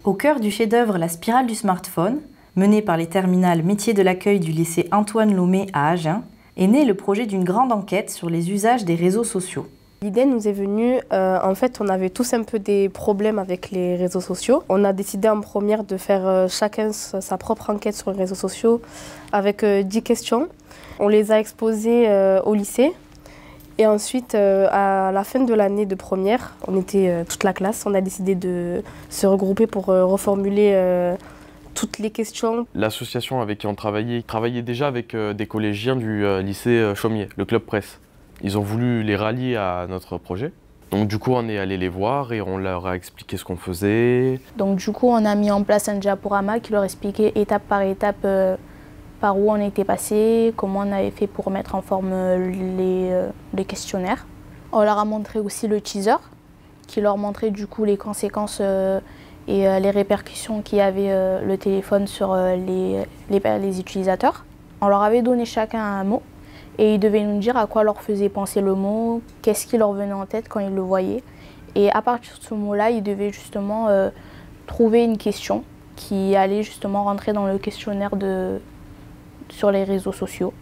Au cœur du chef-d'œuvre La spirale du smartphone, mené par les terminales métiers de l'accueil du lycée Antoine Lomé à Agen, est né le projet d'une grande enquête sur les usages des réseaux sociaux. L'idée nous est venue, en fait, on avait tous un peu des problèmes avec les réseaux sociaux. On a décidé en première de faire chacun sa propre enquête sur les réseaux sociaux avec 10 questions. On les a exposées au lycée. Et ensuite, à la fin de l'année de première, on était toute la classe, on a décidé de se regrouper pour reformuler toutes les questions. L'association avec qui on travaillait déjà avec des collégiens du lycée Chaumier, le Club Presse. Ils ont voulu les rallier à notre projet. Donc du coup, on est allé les voir et on leur a expliqué ce qu'on faisait. Donc du coup, on a mis en place un diaporama qui leur expliquait étape par étape par où on était passé, comment on avait fait pour mettre en forme les questionnaires. On leur a montré aussi le teaser qui leur montrait du coup les conséquences et les répercussions qu'il y avait le téléphone sur les utilisateurs. On leur avait donné chacun un mot et ils devaient nous dire à quoi leur faisait penser le mot, qu'est-ce qui leur venait en tête quand ils le voyaient. Et à partir de ce mot-là, ils devaient justement trouver une question qui allait justement rentrer dans le questionnaire sur les réseaux sociaux.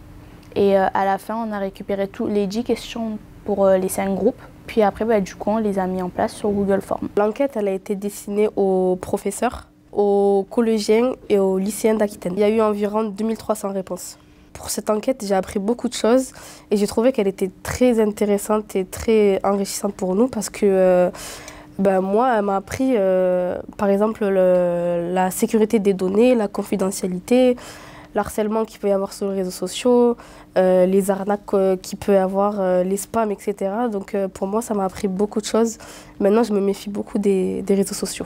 Et à la fin, on a récupéré les 10 questions pour les 5 groupes. Puis après, du coup, on les a mis en place sur Google Forms. L'enquête, elle a été destinée aux professeurs, aux collégiens et aux lycéens d'Aquitaine. Il y a eu environ 2300 réponses. Pour cette enquête, j'ai appris beaucoup de choses et j'ai trouvé qu'elle était très intéressante et très enrichissante pour nous parce que moi, elle m'a appris, par exemple, la sécurité des données, la confidentialité, l'harcèlement qu'il peut y avoir sur les réseaux sociaux, les arnaques qu'il peut y avoir, les spams, etc. Donc pour moi, ça m'a appris beaucoup de choses. Maintenant, je me méfie beaucoup des réseaux sociaux.